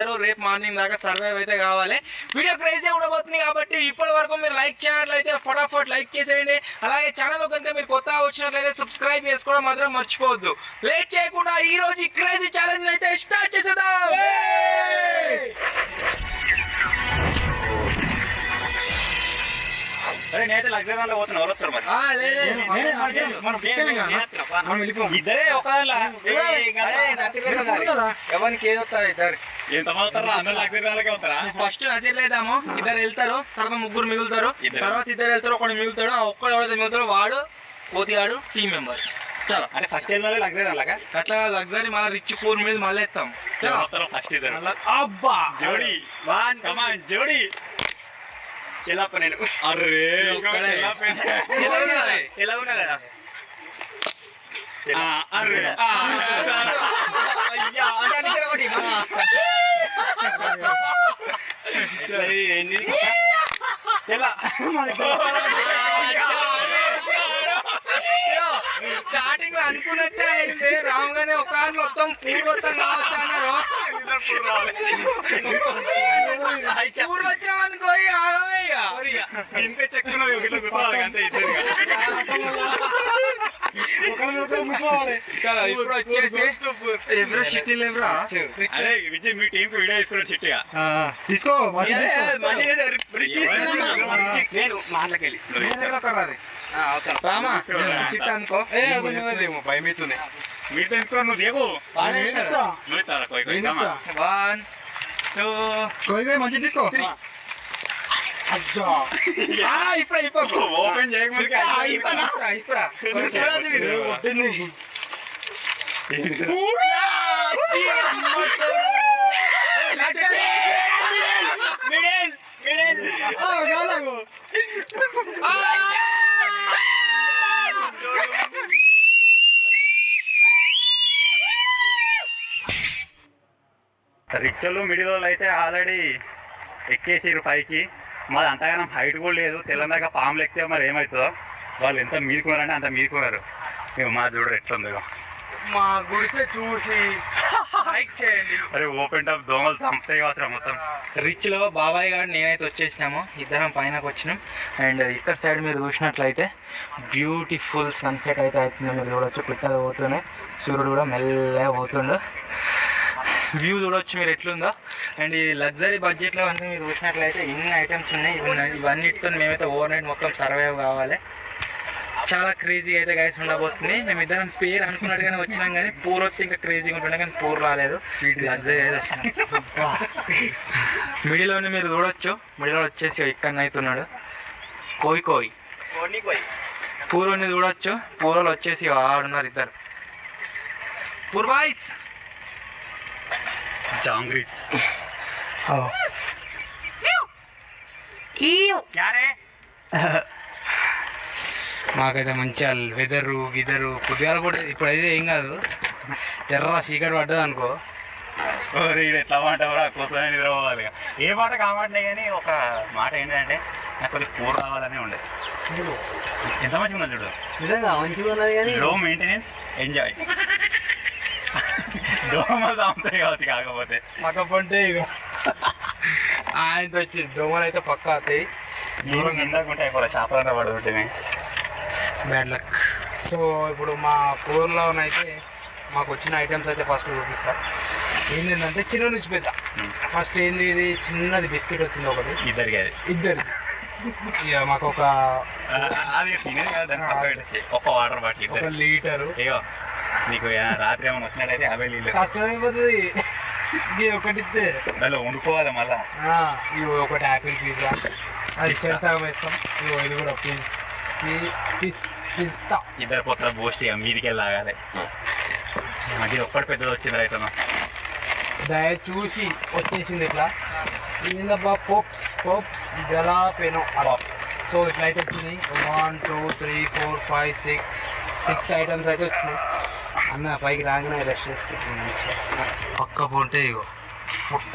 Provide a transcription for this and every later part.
రేపు మార్నింగ్ దాకా సర్వైవ్ అయితే కావాలి. వీడియో క్రేజీ ఉండబోతుంది కాబట్టి ఇప్పటి వరకు మీరు లైక్ చేయాలైతే ఫటాఫట్ లైక్ చేసేయండి. అలాగే ఛానల్ కనుక మీరు కొత్తగా వచ్చినట్లయితే సబ్స్క్రైబ్ చేసుకోవడం మాత్రం మర్చిపోవద్దు. లేట్ చేయకుండా ఈ రోజు ఈ క్రేజీ ఛాలెంజ్ అయితే స్టార్ట్ చేసేద్దాం. నేనైతే లగ్జరీలో పోతున్నా. ఎవరు వస్తారు ఇద్దరే ఒక ఎవరికి ఏది వస్తారు ఇద్దరు ఎంత అవుతారా? అందరు లగ్జరీలకే వస్తారా? ఫస్ట్ నది లేదాము, ఇద్దరు వెళ్తారు, తర్వాత ముగ్గురు మిగులుతారు, తర్వాత ఇద్దరు వెళ్తారు, ఒకటి మిగులుతాడు. ఆ ఒక్కడు ఎవరైతే మిగులుతాడో వాడు పోతిగాడు టీమ్ మెంబర్స్. చాలా అంటే ఫస్ట్ టైం లగ్జరీ అలాగా అట్లా లగ్జరీ మళ్ళీ రిచ్ పూర్ మీద మళ్ళీ ఎత్తాం. ఫస్ట్ ఇద్దరు అబ్బా జోడి జోడి ఎలా నేను అరే ఎలా ఉన్నదా అరే ఏంది ఎలా స్టార్టింగ్ లో అనుకున్నట్టే అయింది. రాగానే ఒక మొత్తం పూర్వత్తం కావచ్చు అన్నారు. పూర్వ వచ్చినాం అనుకో ఆగమే. ఇంత చెక్కులో అంతే ఇద్దరు. ఇప్పుడు వచ్చేసి ఎవరో చిట్టీలు ఎవరా? అదే విజయ్ మీ టీం కు వీడియో తీసుకున్నాడు చిట్టిగా తీసుకో. నేను మాటలకెళ్ళి రామా చిట్ట అనుకో. భయమవుతుంది మీరు తెలుసుకో. నువ్వు దేవు మంచి తీసుకో. ఇప్పుడు ఓపెన్ చేయకముందు రిక్షలు మిడిల్ వాళ్ళు అయితే ఆల్రెడీ ఎక్కేసారు పైకి. మాది అంతగానం హైట్ కూడా లేదు. తెలంగాణ పాములు ఎక్కితే మరి ఏమవుతుందో. వాళ్ళు ఎంత మీదుకున్నారంటే అంత మీదుకున్నారు. మేము మా చూడరు ఎట్లుందో. మా గుడిసె చూసి లైక్ చేయండి. అరే ఓపెన్ టాప్ దోమలు చంపుతాయి కావచ్చు మొత్తం. రిచ్ లో బాబాయ్ గారు నేనైతే వచ్చేసినాము. ఇద్దరం పైనకి వచ్చినాం. అండ్ ఇక్కడ సైడ్ మీరు చూసినట్లయితే బ్యూటిఫుల్ సన్సెట్ అయితే అవుతుంది. మీరు చూడొచ్చు, పిట్టలు పోతున్నాయి, సూర్యుడు కూడా మెల్లగా పోతుండు. వ్యూ చూడవచ్చు మీరు ఎట్లుందో. అండ్ ఈ లగ్జరీ బడ్జెట్లో అంటే మీరు చూసినట్లయితే ఇన్ని ఐటమ్స్ ఉన్నాయి. ఇవన్నిటితో మేమైతే ఓవర్ నైట్ మొత్తం సర్వైవ్ కావాలి. చాలా క్రేజీగా అయితే గైస్ ఉండబోతుంది. మేము ఇద్దరం పేరు అనుకున్నట్టుగానే వచ్చినాం, కానీ పూర్ వస్తే ఇంకా క్రేజీగా ఉంటుండే, కానీ పూర్ రాలేదు. స్వీట్ లగ్జరీ అయితే వచ్చినాం. మిడిల్లోనే మీరు చూడొచ్చు, మిడిల్లో వచ్చేసి ఇక్కడ అవుతున్నాడు కోయి కోయి. పూర్వని చూడొచ్చు, పూర్వలు వచ్చేసి ఆడున్నారు ఇద్దరు పూర్ బాయ్స్. జాంగ్రీస్ మాకైతే మంచిగా వెదరు గిదరు పొద్దుగాల కూడా ఇప్పుడు అయితే ఏం కాదు. జర్ర చీకటి పడ్డది అనుకో, ఎట్లా మాట కోసం నిద్రపోవాలి. ఏ మాట కామాటలే, కానీ ఒక మాట ఏంటంటే నాకు కొద్దిగా కూర రావాలని ఉండేది. ఎంత మంచిగా ఉన్నది చూడు, నిజంగా మంచిగా ఉన్నది. కానీ లో మెయింటెనెన్స్, ఎంజాయ్. దోమలు తాగుతాయి కావచ్చు. కాకపోతే పక్కంటే ఇక ఆయనతో వచ్చి దోమలు అయితే పక్కా అవుతాయి. దూరం ఇందాకుంటే అయిపోలే, చేపలంతా పడుతుంటే బ్యాడ్ లక్. సో ఇప్పుడు మా కూరలోనైతే మాకు వచ్చిన ఐటమ్స్ అయితే ఫస్ట్ చూపిస్తా. ఏంటంటే చిన్న నుంచి పెద్ద. ఫస్ట్ ఏంది, ఇది చిన్నది బిస్కెట్ వచ్చింది ఒకటి, ఇద్దరికి. అది ఇద్దరు. ఇక మాకు ఒక ఒక వాటర్ బాటిల్, 1 లీటరు. అయ్యో నీకు రాత్రి ఏమైనా వచ్చినట్టయితే 50 లీటర్లు కష్టమైపోతుంది. ఇది ఒకటి ఇస్తే దానిలో వండుకోవాలి. మళ్ళా ఇవి ఒకటి యాపిల్ పిజ్జా, అది సగం వేస్తాం. ఇవి ఇది కూడా పిస్తా. ఇద్దరు కొత్త బూస్ట్ ఇక మీదికి వెళ్ళాలి. అది ఒక్కటి పెద్దది వచ్చింది రైతు. దయ చూసి వచ్చేసింది ఇట్లా. ఏందబ్బా పోప్స్ జలాపెనో. సో ఇట్లా అయితే వచ్చినాయి. 1 2 3 4 5 6 ఐటమ్స్ అయితే వచ్చినాయి. అన్న పైకి రాగానే రెస్ట్ చేసుకుంటుంది మంచిగా. పక్క పోంటే ఇగో పుట్ట.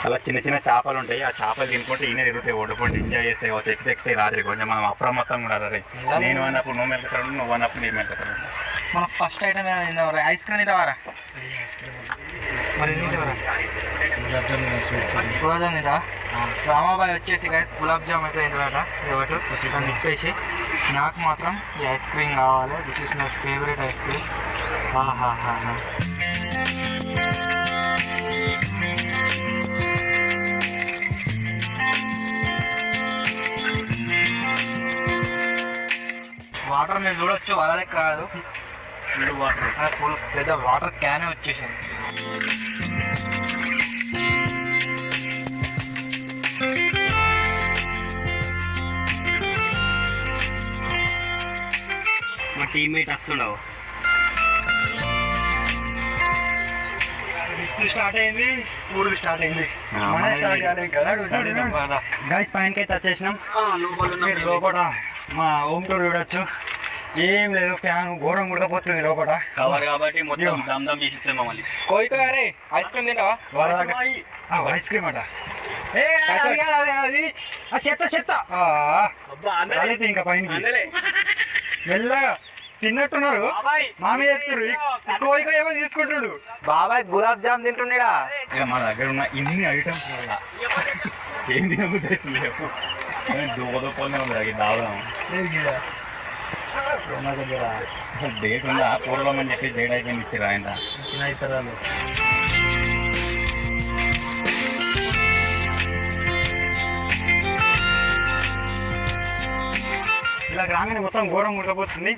అలా చిన్న చిన్న చేపలు ఉంటాయి. ఆ చేపలు తినుకుంటే ఈయన తిరుగుతాయి, ఓడుకుంటే ఎంజాయ్ చేస్తాయి. చెక్కితే రాత్రి కొంచెం మనం అప్రమత్తంగా ఉండాలి. నేను అన్నప్పుడు నువ్వు మెలుకుతాడు, నువ్వు అన్నప్పుడు నేను మెలుకుతాడు. మన ఫస్ట్ ఐటమ్ ఐస్ క్రీమ్ తింటావారా? మరి గులాబ్జామున్ రామాబాయ్ వచ్చేసి గైస్ గులాబ్ జామ్ అయితే ఏంటంట ఇవ్వటు అని ఇచ్చేసి నాకు మాత్రం ఈ ఐస్ క్రీమ్ కావాలి. This is my favourite ice cream. ఆహాహా వాటర్ మీరు చూడొచ్చు వాళ్ళదే కాదు ఫుల్ పెద్ద వాటర్ క్యానే వచ్చేసింది. మా టీమ్మేట్ వస్తుండవు. స్టార్ట్ అయింది, ఊరు స్టార్ట్ అయింది. స్టార్ట్ కాలేదు కదా గైస్, పైనకి అయితే వచ్చేసినాం. మీరు లోపల మా హోమ్ టూర్ చూడొచ్చు. ఏం లేదు, ఫ్యాన్ ఘోరం ఉడకపోతుంది లోపల కవర్ కాబట్టి మొత్తం దమ్ దమ్ చేసి మమ్మల్ని. కోయికోయారే ఐస్ క్రీమ్ తింటావా? వాళ్ళ దగ్గర ఐస్ క్రీమ్ అట. అది చెత్త చెత్త రాలేదు ఇంకా పైన మెల్లగా తిన్నట్టున్నారు. మా మీద ఎత్తురు కోయికో ఏమో తీసుకుంటున్నాడు. బాబాయ్ గులాబ్ జామ్ తింటున్నాడా? ఇక మా దగ్గర ఉన్న ఇన్ని ఐటమ్స్ వల్ల ఏం తినబుద్దేవు దూపదూపనే ఉంది దాదాం. డేట్ ఉందా పూర్వం అని చెప్పి డేట్ అయిపోయింది ఇచ్చారు ఆయన. ఇలా రాగానే మొత్తం ఘోరం ఉడకపోతుంది.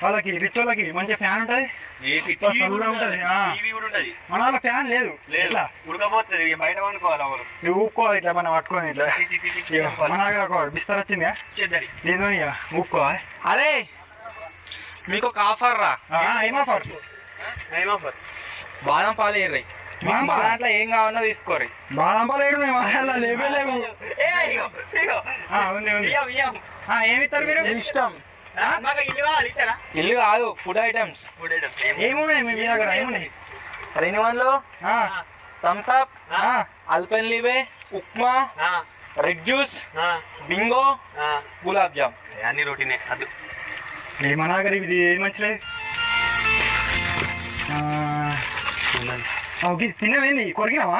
వాళ్ళకి రిచ్ వాళ్ళకి మంచి ఫ్యాన్ ఉంటుంది, ఉంటుంది. మన వాళ్ళ ఫ్యాన్ లేదు, ఇట్లా ఉడకపోతుంది బయట వండుకోవాలి. నువ్వు ఊపుకోవాలి ఇట్లా మనం పట్టుకొని ఇట్లా. మన దగ్గర ఒక బిస్తర్ వచ్చిందా దీంతో ఊపుకోవాలి. అరే మీకు ఒక ఆఫర్ రా. ఏం ఆఫర్? బాదం పాలు ఏర్రాయి మా దాంట్లో ఏం కావాలో తీసుకోరు. బాదం పాలు ఏడు లేవే లేవు. ఉంది ఉంది. ఏమి ఇస్తారు మీరు? ఇష్టం ఇల్లు కాదు, ఫుడ్ ఐటమ్స్ ఏమున్నాయి మీ దగ్గర? ఏమున్నాయి? రెనివన్లు, Thums Up, Alpenliebe, upma, red juice, Bingo, gulab jam అన్ని రోటీనే. అది మన దగ్గర ఇది ఏది మంచిలేదు. తినవేంది? కొరికినావా?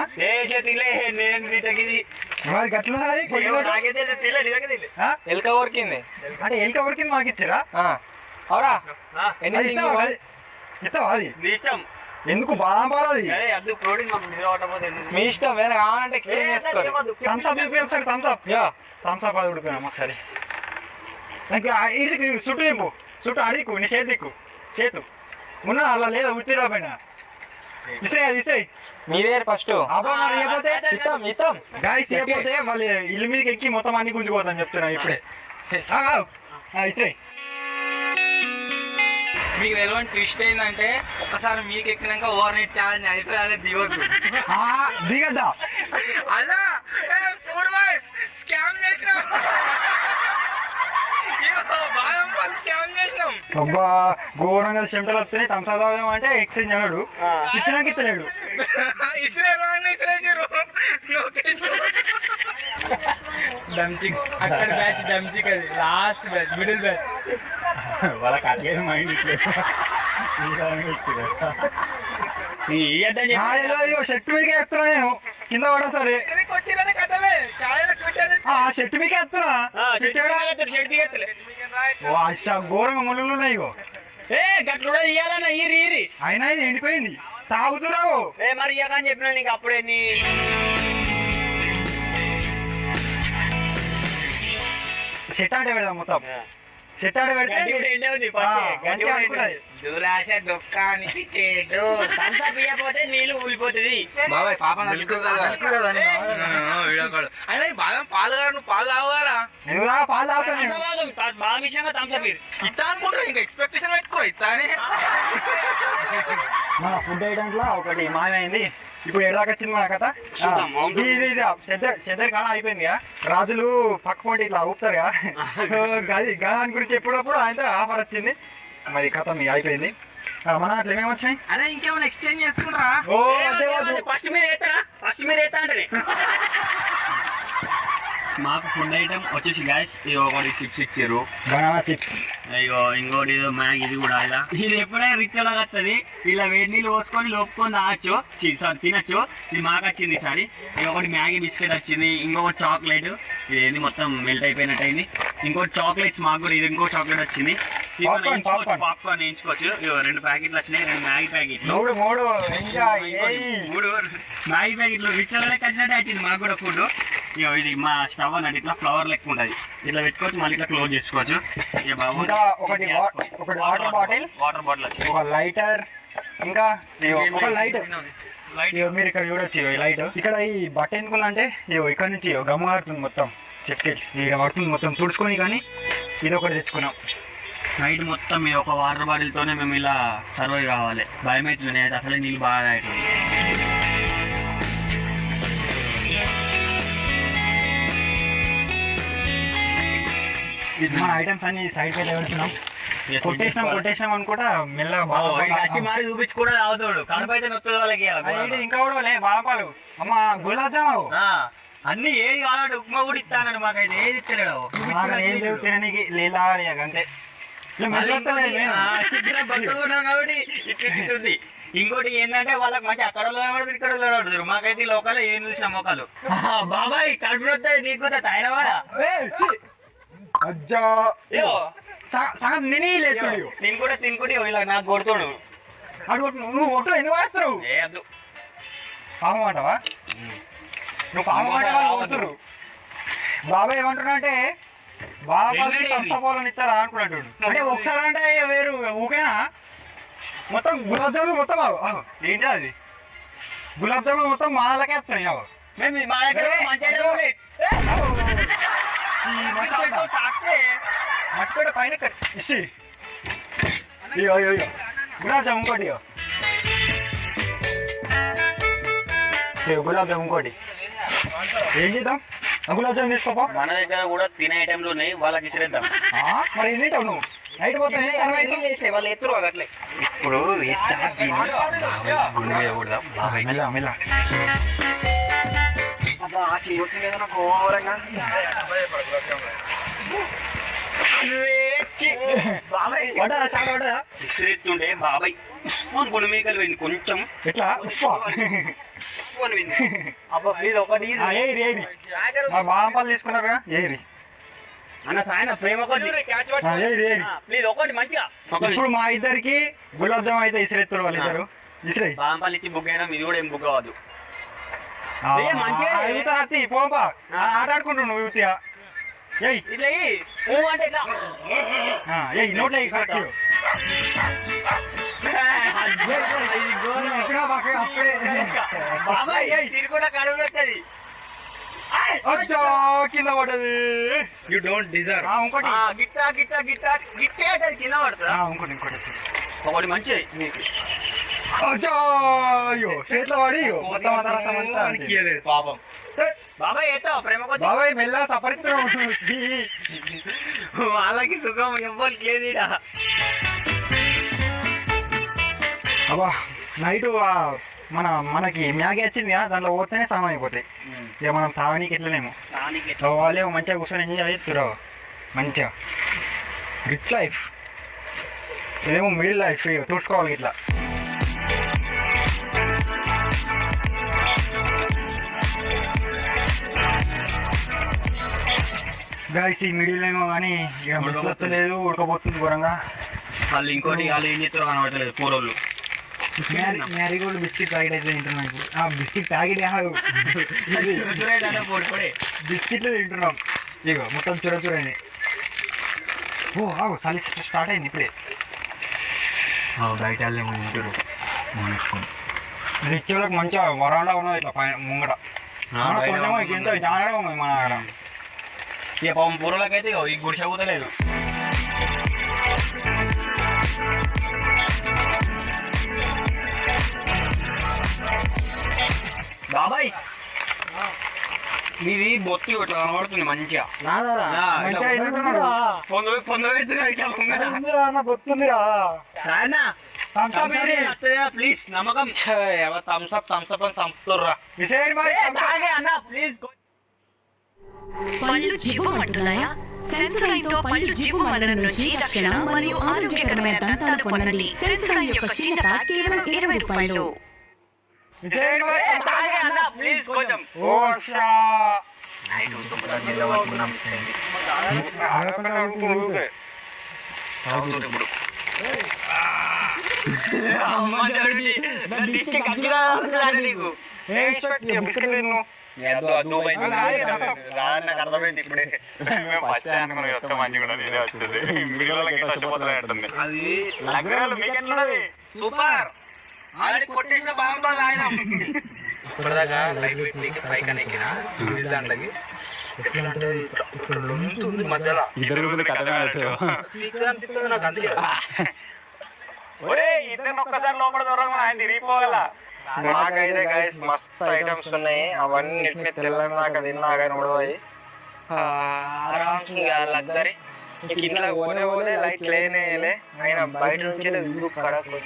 ఎల్క కొరికింది అంటే ఎల్క కొరికింది మాకు ఇచ్చారా? అవురా? ఇస్తావా? అది ఇష్టం. ఎందుకు బాదం పాలు? అది మీ ఇష్టం, వేరే కావాలంటే ఎక్స్చేంజ్ చేసుకోరు. థమ్స్అప్ ఒకసారి. థమ్స్అప్ అది ఉడుకున్నాం ఒకసారి. నాకు ఇడికి చుట్టూ దింపు, చుట్టూ అడిగు, నీ చేతు ఉన్నా అలా లేదా ఉత్తిరా పైన ఇసే అది ఇసే మీదే ఫస్ట్ గాయస్. అయిపోతే వాళ్ళు ఇల్లు మీదకి ఎక్కి మొత్తం అన్ని గుంజుకోతాం చెప్తున్నాం ఇప్పుడే. ఇసే మీకు తెలియని ట్విస్ట్ ఏంటంటే ఒకసారి మీకు ఎక్కినాక ఓవర్ నైట్ ఛాలెంజ్ అయిపోయి అదే దిగొద్దు. దిగద్దా? అలా స్కామ్ చేసినాం. అబ్బా ఘోరంగా చెమటలు వస్తున్నాయి. థమ్స్అప్ తాగుదాం అంటే ఎక్స్చేంజ్ అన్నాడు, ఇచ్చినాక ఇస్తలేడు. అక్కడ బ్యాచ్ డంచిక్, అది లాస్ట్ బ్యాచ్, మిడిల్ బ్యాచ్. వాళ్ళకి అట్లేదు మైండ్ షర్ట్ మీదకే ఎత్తున్నా నేను, కింద పడా సరే షర్ట్ మీదకే ఎత్తున్నా. ఘోరంగా ముళ్ళు ఉన్నాయి. ఇగో గట్లు కూడా ఇయ్యాలన్నా ఈరి అయినా ఇది ఎండిపోయింది. తాగుతున్నావు మరి ఇయ్యకని చెప్పినా నీకు అప్పుడే. నీ షర్ట్ ఆడే పెడదాం మొత్తం. షర్ట్ ఆడే పెడితే దురాశ దుఃఖానికి చేటు పోతే నీళ్ళు ఊలిపోతుంది. బాబాయ్ పాప అయినా బాగా పాలు గారు, నువ్వు పాలు తాగుగారా? పాలు తాగుతాను ఇస్తా అనుకుంటారు, ఇంకా ఎక్స్పెక్టేషన్ పెట్టుకో ఇస్తా అని. మన ఫుడ్ ఐటమ్స్ లో ఒకటి మాయమైంది. ఇప్పుడు ఎడాకి వచ్చింది మన కథ. చెద్దరి కాడ అయిపోయింది కదా, రాజులు పక్క పొంటి ఇట్లా ఊపుతారు కదా, దాని గురించి ఎప్పుడప్పుడు ఆయనతో ఆఫర్ వచ్చింది. మరి కథ మీ అయిపోయింది. మన అట్లా ఏమేమి వచ్చినాయి? అదే ఇంకేమైనా ఎక్స్చేంజ్ చేసుకుంటారా? ఫస్ట్ మీరు ఎత్తా అంటే మాకు ఫుడ్ ఐటమ్ వచ్చేసి గ్యాస్ ఒకటి చిప్స్ ఇచ్చారు, బనానా చిప్స్. అయ్యో ఇంకోటి ఏదో మ్యాగ్ ఇది కూడా ఇలా ఇది ఎప్పుడైనా రిచ్ లాగా వస్తుంది. ఇలా వేడి నీళ్ళు పోసుకొని లోపుకొని తాగచ్చు, సారీ తినచ్చు. ఇది మాకు వచ్చింది ఈసారి. ఇంకొకటి మ్యాగీ బిస్కెట్ వచ్చింది, ఇంకొకటి చాక్లెట్, ఇది మొత్తం మెల్ట్ అయిపోయినట్టు అయింది. ఇంకోటి చాక్లెట్స్ మాకు కూడా ఇది ఇంకో చాక్లెట్ వచ్చింది. పాప్కార్న్ వేయించుకోవచ్చు. 2 ప్యాకెట్లు వచ్చినాయి, 2 మ్యాగీ ప్యాకెట్లు, 3 మ్యాగీ ప్యాకెట్లు. రిచ్ లాగా వచ్చినట్టే వచ్చింది మాకు కూడా ఫుడ్. ఇది మా స్టవ్ అన్నట్టు ఇట్లా ఫ్లవర్ లెక్క ఉంటుంది, ఇట్లా పెట్టుకోవచ్చు, మళ్ళీ ఇట్లా క్లోజ్ చేసుకోవచ్చు. ఒకటి వాటర్ బాటిల్ వచ్చింది, ఒక లైటర్, ఇంకా ఒక లైట్. మీరు ఇక్కడ చూడొచ్చు ఈ లైట్. ఇక్కడ ఈ బట్ట ఎందుకుందంటే ఇక్కడ నుంచి గమ్ము ఆడుతుంది మొత్తం, చెట్కి ఇక్కడ పడుతుంది మొత్తం తుడుచుకొని. కానీ ఇది ఒకటి తెచ్చుకున్నాం. నైట్ మొత్తం మీద ఒక వాటర్ బాటిల్తోనే మేము ఇలా సర్వైవ్ కావాలి. భయం అవుతుంది, అసలే నీళ్ళు బాగా అవుతుంది. మన ఐటమ్స్ అన్ని సైడ్ అయితే పెడుతున్నాం. కొట్టేసినాం అనుకుంటా మెల్లగా మారి చూపించి కూడా తాగుతాడు. కడుపు అయితే నొత్తుంది వాళ్ళకి. ఇంకా కూడా లే బాపాలు అమ్మ గులాబ్ జామ్ అన్ని ఏది కావాలంటే ఉప్మా కూడా ఇస్తానండి. మాకైతే ఏది ఇస్తలేడు, ఏం లేవు తినడానికి లేదా అంతే. కాబట్టి ఇట్లుంది. ఇంకోటి ఏంటంటే వాళ్ళకి మంచి అక్కడ ఇక్కడ పడుతుంది. మాకైతే లోకల్ ఏం చూసిన మొక్కలు. బాబాయ్ కడుపు వస్తాయి నీకు తాయినవాడా? సగం తిని లేదు తినుకుంటే ఇలా నాకు కొడుతాడు. నువ్వు ఒట్టు ఎందుకు వాడుతారు? పాపమాటవా? నువ్వు పాపమాట వాళ్ళు కొడుతురు. బాబాయ్ ఏమంటున్నా అంటే బాబాకి పంచపోలని ఇస్తారా అనుకున్నాడు. అంటే ఒకసారి అంటే వేరు ఊకేనా మొత్తం గులాబ్ జామున్ మొత్తం ఏంటి అది గులాబ్ జామున్ మొత్తం మాలకే వస్తాయి. మా దగ్గర మర్చిపోయి పైన ఇసి గులాబ్ జామ్ ఇంకోటి గులాబ్ జామ్ ఇంకోటి ఏం చేద్దాం? గులాబ్ జామ్ తీసుకోపో. మన దగ్గర కూడా తినే ఐటెంలు ఉన్నాయి, వాళ్ళకి ఇసిరేద్దాం. మరి ఏం తింటావు నువ్వు? నైట్ పోతే వాళ్ళు ఎత్తురు అట్లే. ఇప్పుడు మెల్ల ఇసురెత్తుండే బాబాయ్ గుణమేకలు పోయింది కొంచెం. ఎట్లా అబ్బా ప్లీజ్ ఒకటి ఏరి మా బాంపాలు తీసుకున్నారుగా ఏరి అన్న సాయన ప్రేమ ప్లీజ్ ఒకటి మంచిగా. ఇప్పుడు మా ఇద్దరికి గులాబ్ జామ్ అయితే ఇసిరెత్తురు వాళ్ళు ఇద్దరు. ఇసిరే బాంపాలు ఇచ్చి బుక్ అయినా ఇది కూడా ఏం బుక్ అవ్వదు. పోపా ఆటాడుకుంటున్నావు నువ్వు యువతిగా. నోట్లే కరెక్ట్. కింద పడ్డది. You don't deserve. ఇంకోటి గిట్టా గిట్టా గిట్టా గిట్టే అంటే కింద పడుతుందా? ఇంకోటి ఒకటి మంచిది నీకు. అయ్యో చేతిలో పడి మొత్తం పాపం. బాబాయ్ ఏతో ప్రేమ బాబాయ్ మెల్ల సపరిత్రం వాళ్ళకి సుఖం ఎవ్వరికి లేదుడా. అబ్బా నైట్ మనకి మ్యాగీ వచ్చింది కదా, దాంట్లో పోతేనే సామాన్ అయిపోతాయి. ఇక మనం తాగనీకి ఎట్లనేమో వాళ్ళే మంచిగా కూర్చొని ఎంజాయ్ చేస్తురా. మంచిగా రిచ్ లైఫ్, ఇదేమో మిడిల్ లైఫ్. చూసుకోవాలి ఇట్లా. గాయస్ ఈ మిడిల్ ఏమో కానీ ఇక మిడిల్ ఉడకపోతుంది ఘోరంగా. వాళ్ళు ఇంకోటి వాళ్ళు ఏం చేస్తారో కనబడలేదు పూర్వలు. మ్యారీగోల్డ్ బిస్కెట్ ప్యాకెట్ అయితే తింటున్నాం ఇప్పుడు. బిస్కెట్ ప్యాకెట్ కాదు, బిస్కెట్లు తింటున్నాం. ఇగో మొత్తం చూడండి. చలి స్టార్ట్ అయింది ఇప్పుడే. బయట తింటారు రిచ్చులకు మంచిగా వరాండా ఉన్నది ఇట్లా పైన ముంగట. ఎంతో జాగ్రత్తగా ఉన్నది మన దగ్గర. ఇక పాపం పూర్వలకైతే ఈ గుడిసె పోతలేదు. బాబాయ్ ఇది బొత్తి ఇట్లా కనబడుతుంది మంచిగా. ప్లీజ్ నమ్మకం థమ్స్అప్ అని చంపుతుర్రా. పళ్ళు జివ్వమంటున్నాయా? సెన్సోడైన్ తో పళ్ళు జివ్వుమనడం నుంచి రక్షణ మరియు ఆరోగ్యకరమైన దంతాలు పొందండి. సెన్సోడైన్ యొక్క చిన్న ప్యాక్ కేవలం 20 రూపాయలు. నాకు అర్థమైంది ఇప్పుడే. మేము ఫస్ట్ అనుకున్నాం యొక్క మంచి కూడా నేనే వచ్చింది. మిగిలిన వచ్చిపోతుంది. అది లగ్నాలు మీకెట్లున్నది? సూపర్ ఆల్రెడీ కొట్టేసిన బాగుంటుంది ఆయన ఇప్పటిదాకా లైట్ వెయిట్ పైకన్ ఎక్కిన దాంట్లోకి ఎట్లా అంటే ఇక్కడ ఉంటుంది మధ్యలో ఇద్దరు కథమే అనిపిస్తుంది నాకు అందుకే ఇద్దరు ఒక్కసారి లోపల దూరం ఆయన తిరిగిపోగల. నాకైతే గైస్ మస్తు ఐటమ్స్ ఉన్నాయి. అవన్నీ తెల్లదాకా తిన్నా కానీ ఉడవాయి ఆరామ్స్ లగ్జరీ. కింద ఓనే ఓనే లైట్ లేనే ఆయన బయట నుంచి వ్యూ కడకు.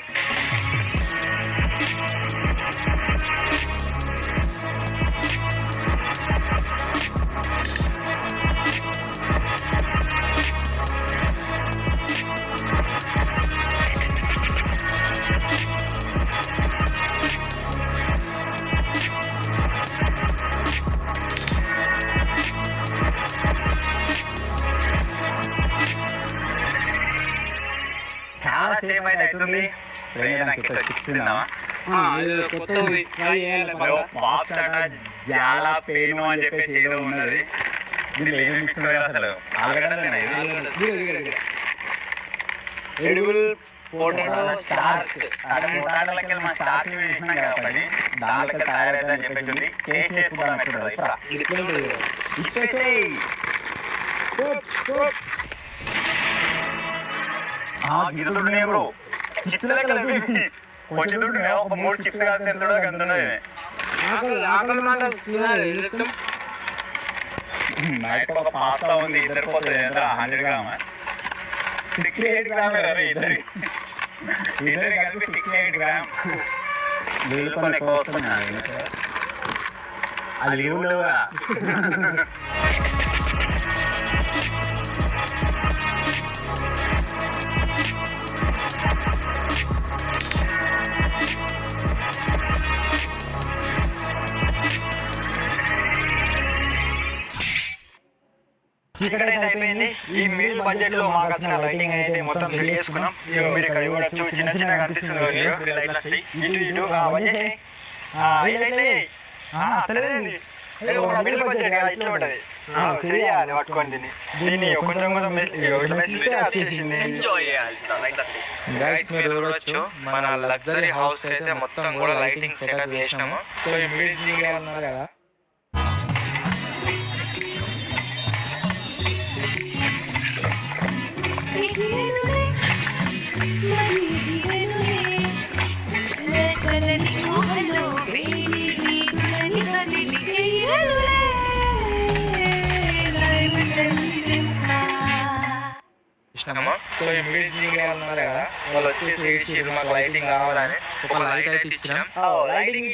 చాలా సేమ్ అయితే అవుతుంది. బాక్స్ అట చాలా పెయిన్ అని చెప్పేసి ఏదో ఉన్నది. దీన్ని ఏమి మిక్స్ అసలు ఆలుగడ్డలేనా ఇది? ఎడిబుల్ పొటాటో స్టార్చ్ పొటాటోలకి మన స్టార్చ్ వేసినాం కదా పని దానికి తయారైతే అని చెప్పేసి టేస్ట్ చేసుకుంటాం. ఎట్లా గిదుడునే బ్రో చిప్స్ లెక్కలు కొంచెం దుడ్డునే ఒక 3 చిప్స్ కలిసి ఎంత గంతున్నది. నైట్ ఒక పాస్తా ఉంది ఇద్దరు పోతుంది. 100 గ్రామ్ 68 గ్రామ్ ఇద్దరి కలిపి 68 గ్రామ్. నీళ్ళు కొన్ని ఎక్కువ వస్తున్నాయి. అది లీవులు చీకటి అయితే అయిపోయింది. ఈ మీల్ బడ్జెట్ లో మాకు వచ్చిన లైటింగ్ అయితే మొత్తం సెట్ చేసుకున్నాం. మీరు ఇక్కడ చూడొచ్చు చిన్న చిన్న కనిపిస్తుంది. మీల్ బడ్జెట్ ఇట్లా ఉంటది. చేయాలి పట్టుకోండి దీన్ని కొంచెం వచ్చేసింది. గైస్ మీరు చూడొచ్చు మన లగ్జరీ హౌస్ అయితే మొత్తం కూడా లైటింగ్ సెటప్ చేసినాము. సో ఈ మీటింగ్ అన్నారు కదా సో ఈ మీటింగ్ అన్నారు కదా వాళ్ళు వచ్చేసి మాకు లైటింగ్ కావాలని ఒక లైట్ అయితే ఇచ్చినాం. లైటింగ్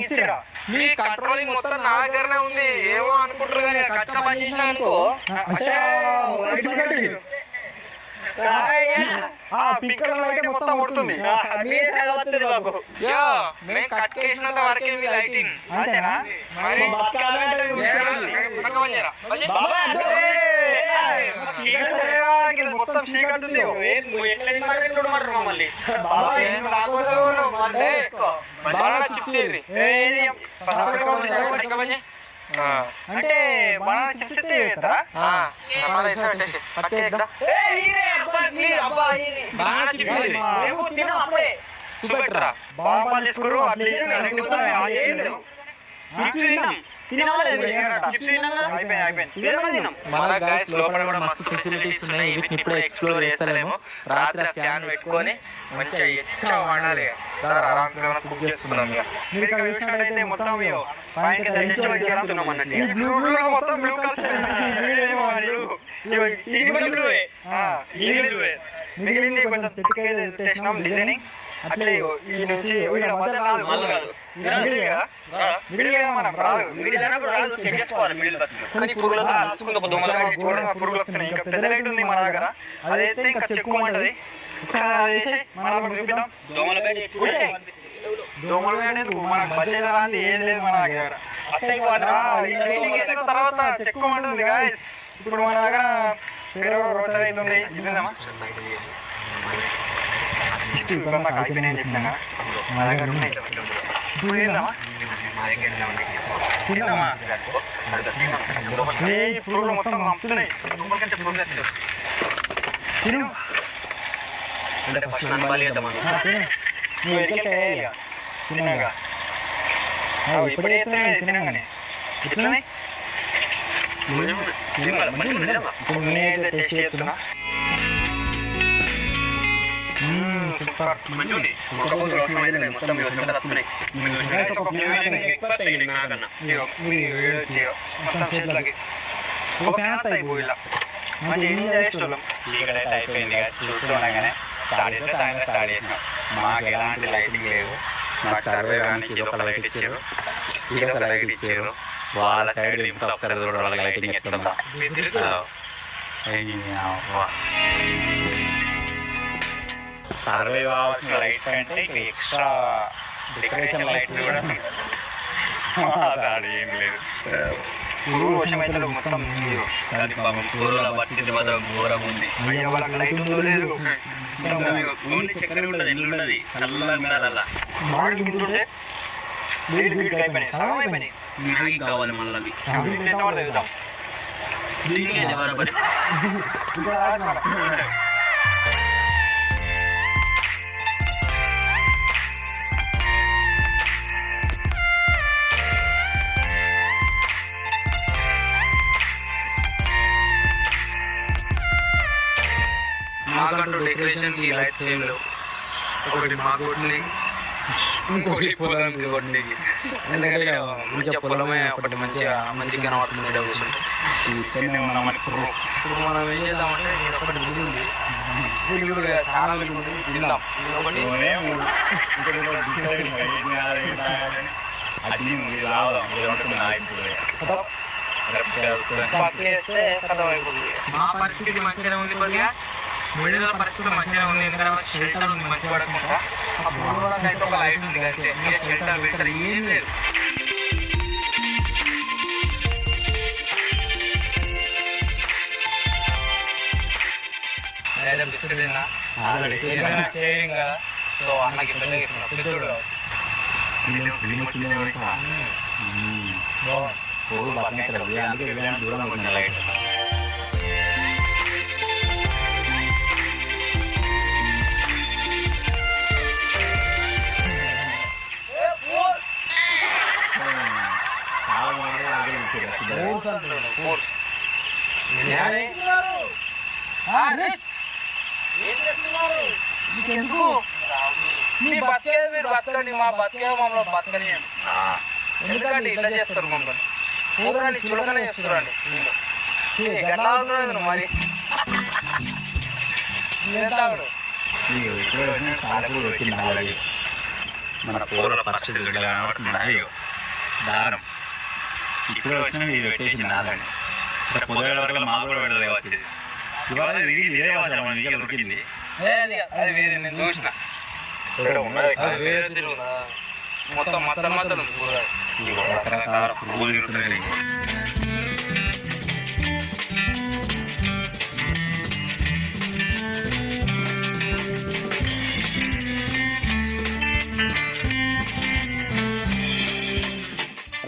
ఇచ్చిరా మీ కంట్రోలింగ్ మొత్తం నా దగ్గరనే ఉంది. ఏమో అనుకుంటారు కానీ కట్ట పని చేసినా అనుకో మొత్తం కొడుతుంది. మేము కట్ చేసినంత వరకే మీ లైటింగ్ అంతేనా? మొత్తం చీకటి ఉంది. అంటే బనానా చిప్స్ బాగా తీసుకురు మన గైస్ లోపల కూడా మస్తు ఫెసిలిటీస్ ఉన్నాయి. వీటిని ఇప్పుడు ఎక్స్ప్లోర్ చేస్తలేము. రాత్రి ఫ్యాన్ పెట్టుకొని మంచిగా ఎచ్చా వాడాలి. ఆరాంగా కుక్ చేసుకున్నాం. మిగిలింది కొంచెం చెట్టుకైతే డిజైనింగ్ అట్లే ఈ నుంచి ఈడ మధ్య రాదు. మిడిల్ కదా, మిడిల్ కదా మనం రాదు. చూడండి పురుగులు వస్తున్నాయి. ఇంకా పెద్ద లైట్ ఉంది మన దగ్గర, అదైతే ఇంకా చెక్కు ఉంటుంది. దోమల ఎందుకు మనకు బడ్జెట్ అలాంటి ఏం లేదు మన దగ్గర. తర్వాత చెక్కు ఉంటుంది గాయస్. ఇప్పుడు మన దగ్గర రోడ్ అవుతుంది. అయిపోయినాయని చెప్పినా మన దగ్గర ఉన్నాయి. ఇప్పుడు పురుగులు మొత్తం పంపుతున్నాయి. తిను నువ్వు ఎడికెళ్తే తినగా ఇప్పుడే తినగానే ఇట్లనే ఇప్పుడు నేనైతే టేస్ట్ చేస్తున్నా. సూపర్ మొత్తం చేతులకి ఒక ఫ్యాన్ అయిపోయి ఇలా మంచి ఎంజాయ్ చేసేవాళ్ళం. చీకటైతే అయిపోయింది చూస్తుండగానే స్టార్ట్ చేస్తే సాయంత్రం స్టార్ట్ చేసినాం. మాకు ఎలాంటి లైటింగ్ లేవు. మాకు సర్వే కానీ ఇదొక లైట్ ఇచ్చారు, ఇదొక లైట్ ఇచ్చారు. వాళ్ళ సైడ్ దింపుతా ఒకసారి చూడ వాళ్ళకి లైటింగ్ ఎట్లుందా. సర్వే కావాల్సిన లైట్స్ అంటే ఎక్స్ట్రా డెకరేషన్ లైట్స్ కూడా ఏం లేదు. వర్షం అయితే మొత్తం ఘోరం ఉంది. లైట్ ఉందో లేదు. చక్కెర ఉంటుంది, ఎల్లు ఉండదు, చల్లగా ఉంటుంటే అయిపోయినాయి, సగం అయిపోయినాయి. కావాలి మళ్ళీ మాకంటూ డెకరేషన్ కి లైట్స్ ఏం లేవు. ఒకటి మా కొట్టి, ఇంకోటి పొలానికి కొట్టి. ఎందుకంటే మంచిగా పొలమే ఒకటి మంచిగా కనబడుతుంది. ఇప్పుడు మనం ఏం చేద్దామంటే ఒకటి గుడి ఉంది, గుడి కూడా చాలా తిందాం. మా పరిస్థితి మంచిగా ఉంది, కొద్దిగా విడుదల పరిస్థితి మంచిగా ఉంది. ఎందుకంటే షెల్టర్ ఉంది మంచి పడకుండా. అయితే ఒక లైట్ ఉంది అంతే, షెల్టర్ బెటర్ ఏం లేదు. బిస్కెట్ తిన్నా షేరింగ్ కదా, సో అన్నకి పెద్దగా ఇస్తున్నా. పెద్దోడు లైట్ ఎందుకు మీ బతికేది మీరు బతకండి, మా బతికేది మమ్మల్ని బతకని. ఎందుకంటే ఇట్లా చేస్తారు మమ్మల్ని, ఊరని చులకనే చేస్తారండి. ఎట్లా అవుతుంది మరి మన పూర్వ పరిస్థితులు దారుణం. ఇప్పుడు వచ్చిన ఇది పెట్టేసి నాదండి. పొద్దుగల వరకు మా కూడా వెళ్ళలే వచ్చేది. ఇవాళ ఇదే వచ్చాను మన ఇంటికి ఉరికింది. అది వేరే నేను చూసిన వేరే తిరుగుదా మొత్తం మచ్చలు మచ్చలు ఉంది. పువ్వులు తిరుగుతున్నాయి.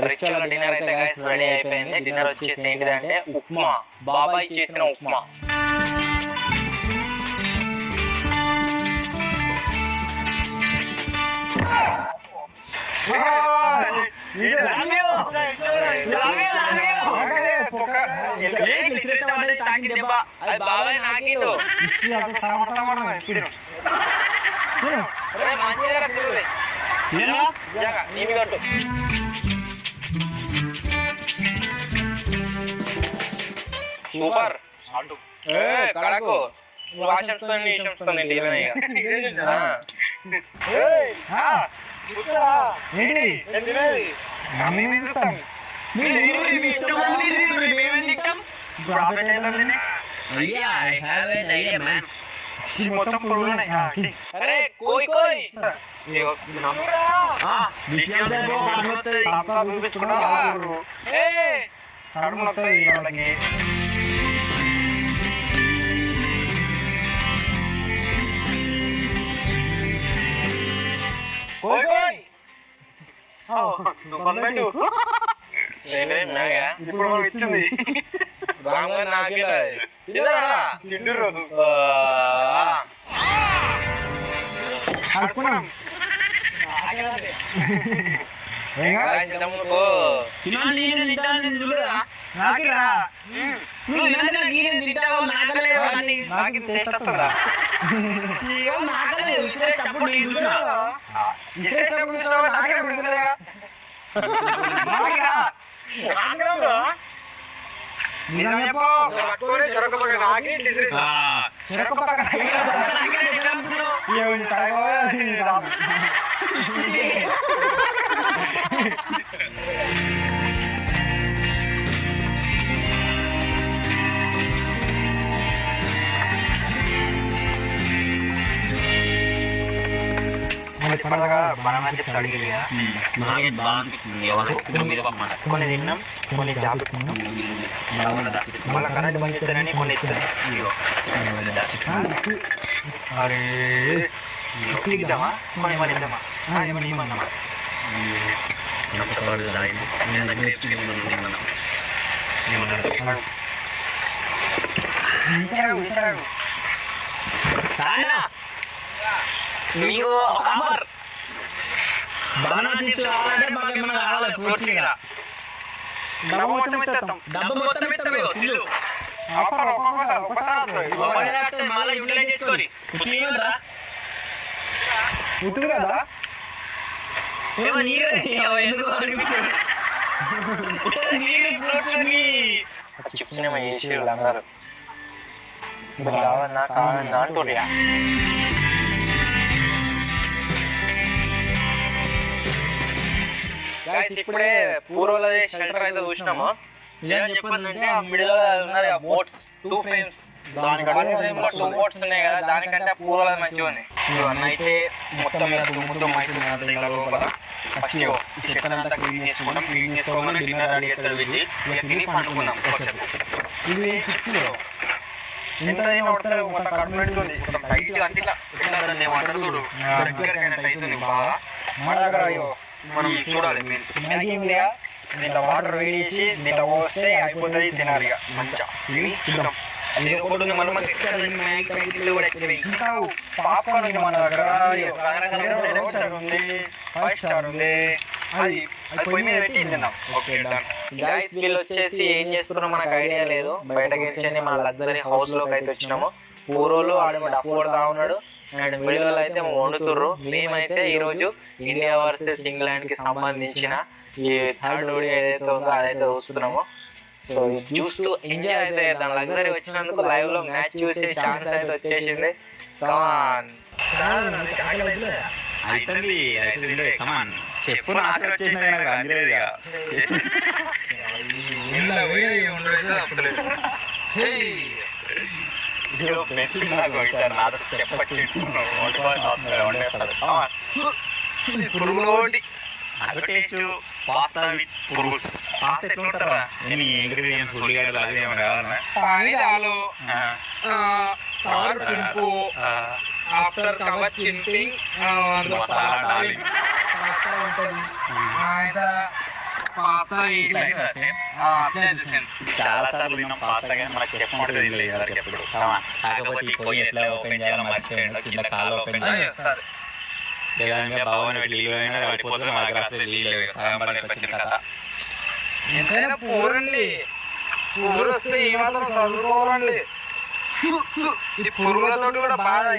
రిచువల్ డిన్నర్ అయితే గైస్ రెడీ అయిపోయింది. డిన్నర్ వచ్చేసి ఏంటిదంటే ఉప్మా, బాబాయ్ చేసిన ఉప్మా. బాబాయ్ నాకిండు సూపర్. కడకు వాషం నీషం ఏంటి మేము చూస్తాం మొత్తం పురుగులు ఇప్పుడు మనం ఇచ్చింది తిండి రోజు కొన్ని తిన్నాం కొన్ని జాబ్ మళ్ళీ కరెంట్ బంద్ చేస్తానని కొన్ని ఇస్తాను అరే ఇద్దామా కొన్ని ఏమని ఇద్దామా ఏమని ఏమన్నా మీకు ఆఫర్ బనానా చిప్స్ కావాలంటే మాకు ఏమన్నా కావాలి ఫ్రూట్స్ ఇక్కడ డబ్బు మొత్తం ఇస్తాం డబ్బు మొత్తం ఇస్తామే ఫుల్ ఆఫర్ ఒక్కొక్కటి మళ్ళీ యూటిలైజ్ చేసుకోరి ఉత్తిగా ఉతుకు కదా ఏమో నీరు ఎందుకు నీరు ఫ్రూట్స్ చిప్స్ ఏమో చేసి అందరు కావన్నా కావన్నా అంటుర్యా ఇప్పుడే పూర్వల షెల్టర్ అయితే చూసినాము నిజంగా చెప్పాలంటే ఆ మిడిల్ ఉన్నది ఆ బోట్స్ 2 ఫ్రేమ్స్ దానికంటే 2 బోట్స్ ఉన్నాయి కదా దానికంటే పూర్వల మంచిగా ఉంది ఇవన్నీ అయితే మొత్తం మీద దుమ్ముతో మైతుంది ఇలా లోపల ఫస్ట్ ఈ షెల్టర్ అంతా క్లీన్ చేసుకోగానే డిన్నర్ రెడీ చేస్తారు వెళ్ళి తిని పండుకున్నాం ఇవి చిప్స్ ఎంత పడతారు మొత్తం కడుపు పెడుతుంది టైట్ అంటే ఇట్లా ఏమంటారు చూడు దగ్గరకైనా అవుతుంది బాగా మన దగ్గర మనం చూడాలి మెయిన్ మ్యాగీ ఉందిగా దీంట్లో వాటర్ వేడి చేసి దీంట్లో పోస్తే అయిపోతుంది తినాలి ఇక మంచిగా చూద్దాం మనం మ్యాగీ ప్యాకెట్లు కూడా ఇంకా పాప్కార్న్ ఉంది మన దగ్గర ఉంది 5 స్టార్ ఉంది అది పొయ్యి మీద పెట్టి తిందాం ఓకే గైస్ వీళ్ళు వచ్చేసి ఏం చేస్తున్నారో మనకు ఐడియా లేదు బయటకి వచ్చి మన లగ్జరీ హౌస్ లోకి అయితే వచ్చినాము పూర్వలు ఆడ డప్పు కొడతా ఉన్నాడు అండ్ మిడిల్ అయితే వండుతుర్రు మేమైతే ఈ రోజు ఇండియా వర్సెస్ ఇంగ్లాండ్ కి సంబంధించిన ఈ థర్డ్ ఓడి ఏదైతే ఉందో అదైతే చూస్తున్నాము సో చూస్తూ ఎంజాయ్ అయితే దాని లగ్జరీ వచ్చినందుకు లైవ్ లో మ్యాచ్ చూసే ఛాన్స్ అయితే వచ్చేసింది కమాన్ చెప్పు నాకు వచ్చేసింది నాకు అందిలేదు ఇక. ఇదిగో పెట్టి నాకు ఇట్లా నాతో చెప్పచ్చి పురుగులోటి నాకు టేస్ట్ పాస్తా విత్ పురుగుస్ పాస్తా ఎట్లా ఉంటారా నేను ఇంగ్రీడియంట్స్ ఉల్లిగడ్డలు అది ఏమైనా కావాలన్నా పానీ చాలు cover చింపు after cover చింపింగ్ masala Dolly ఉంటుంది పాస్తా చాలా సార్లు తిన్నాం పాస్తా కానీ మనకు చెప్పమంటే తెలియదు ఎవరికి ఎప్పుడు కాకపోతే ఈ పొయ్యి ఎట్లా ఓపెన్ చేయాలో మర్చిపోయిండు కింద కాలు ఓపెన్ చేయాలి లేదంటే బావని నీళ్ళు అయినా పడిపోతుంది మా దగ్గర అసలు నీళ్ళు సాయం పడిపోయింది కదా ఎంతైనా పూరండి పూరు వస్తే ఏమాత్రం చదువుకోవాలండి ఈ పురుగులతో కూడా బాగా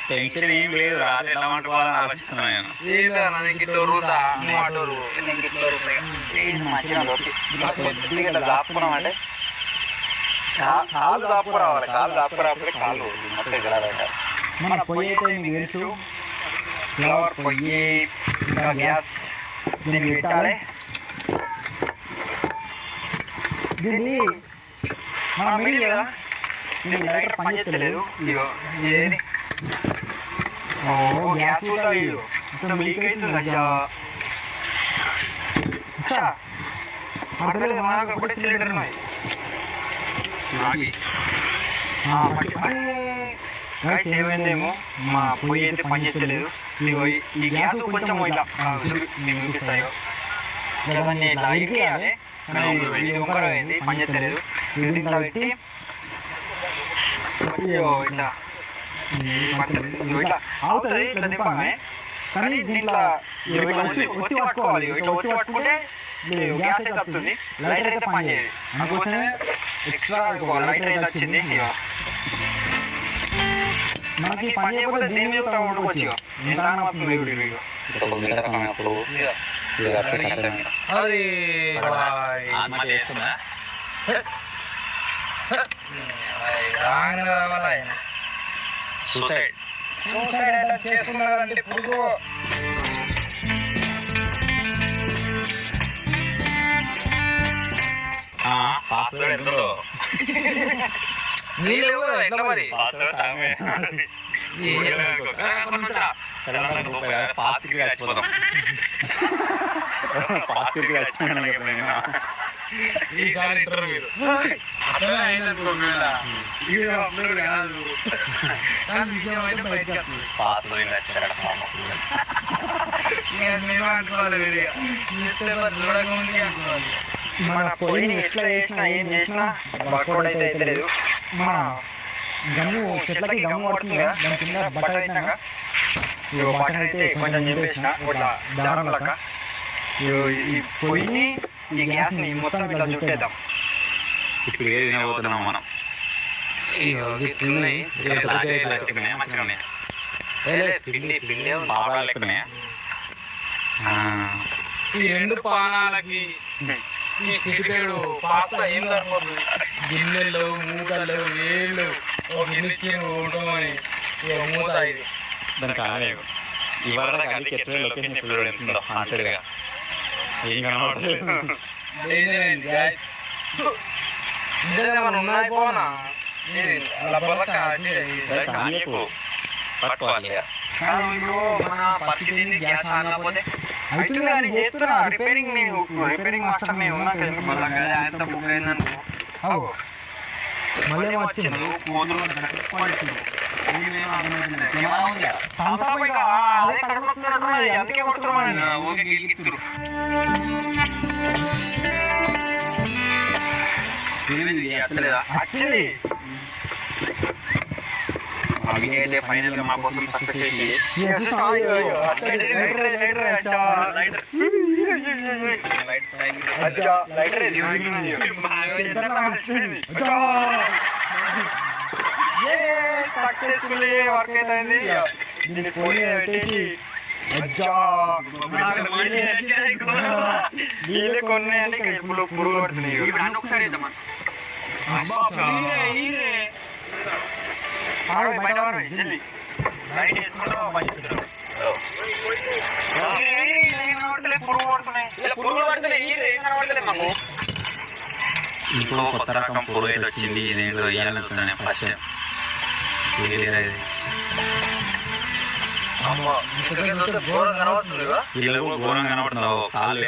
టెన్షన్ ఏం లేదు రాత్రి ఎలా వండుకోవాలని ఆలోచిస్తున్నాను నేను దాపుకున్నాం అంటే కాలు దాపుకు రావాలి కాలు దాపుకు రాకపోతే కాలు మొత్తం మన పొయ్యి అయితే మీకు తెలుసు ఫ్లవర్ పొయ్యి ఇంకా గ్యాస్ దీన్ని పెట్టాలి. దీన్ని మనం మిగిలి కదా దీన్ని లైటర్ పని చేస్తలేదు. ఇగో ఏది గ్యాస్ కూడా ఇంత లీక్ అవుతుంది. ఒకటే సిలిండర్ ఉన్నాయి. గ్యాస్ ఏమైందేమో మా పొయ్యి అయితే పని చేస్తలేదు. ఈ గ్యాస్ కొంచెం ఇట్లా చూపిస్తాయో దాన్ని ఇట్లా ఇరికేయాలి. ఇది ఒకరు అయింది పని చేస్తలేదు. ఇది ఇట్లా పెట్టి ఇట్లా ఇట్లా అవుతుంది. ఇట్లా దింపాలి కానీ దీంట్లో ఒత్తి పట్టుకోవాలి. ఇట్లా ఒత్తి పట్టుకుంటే గ్యాస్ అయితే వస్తుంది, లైటర్ అయితే పని చేయదు. అందుకోసమే ఎక్స్ట్రా లైటర్ అయితే వచ్చింది. మనకి పని చేయకపోతే దీని మీద వండుకోవచ్చు. ఎంత అవుతుంది సూసైడ్ సూసైడ్ చేసుకున్నారంటే పురుగు పాస్వర్డ్ ఎంతో నీళ్ళు ఎట్లా మరి పాస్వర్డ్ సామే పాస్కి చచ్చిపోతాం. పాస్కి చచ్చిపోయినా ఈసారి ఇంటర్వ్యూ అట్లనే అయిందనుకోకుండా కాదు కానీ విషయం అయితే బయటకు వస్తుంది. మేము అనుకోవాలి న్యూస్ పేపర్ చూడకముందే అనుకోవాలి. మన పొయ్యిని ఎట్లా చేసినా ఏం చేసినా వర్కౌట్ అయితే లేదు. మన గమ్ము చెట్లకి గమ్ము పడుతుంది కదా, దాని కింద బట్ట అయినాక బట్ట అయితే కొంచెం చెప్పేసిన ఇట్లా దారం లెక్క ఈ పొయ్యిని ఈ గ్యాస్ని మొత్తం ఇట్లా చుట్టేద్దాం. ఇప్పుడు ఏది తినబోతున్నాం మనం? ఈ రెండు పానాలకి ఈ చిటికెడు పాస్తా ఏం సరిపోతుంది? గిన్నెలు మూటలు ఏళ్ళు ఒక గిన్నె ఉండమని మూత ఇది దానికి కాలేదు. ఇవాళ కంటికి ఎట్లా లొకేషన్ ఎప్పుడు ఎంతుందో అంటాడుగా ఏం కనబడలేదు. ఏమైనా ఉన్నాయి పోనా మన పరిస్థితి గ్యాస్ ఆనకపోతే అవుతుంది అని చేస్తున్నా. రిపేరింగ్ మాస్టర్ నేను ఆయనతో బుక్ అయిందనుకో మళ్ళీ వచ్చింది అందుకే కొడుతున్నాను. ఓకే గెలిగిత్తురు వచ్చింది. అయితే ఫైనల్ గా మా కోసం సక్సెస్ చేసి సక్సెస్ఫుల్లీ వర్క్ అయితే దీన్ని పోయి పెట్టేసి నీళ్ళు కొన్ని అంటే ఇప్పుడు పురుగు పడుతున్నాయి. ఒకసారి బయట జల్లి ఇంకో కొత్త రకం పురుగు అయితే వచ్చింది. ఇదేంటో వేయాలనుకున్నాను ఫస్ట్ టైం. వీళ్ళు కూడా ఘోరం కనబడుతున్నావు. కాళ్ళు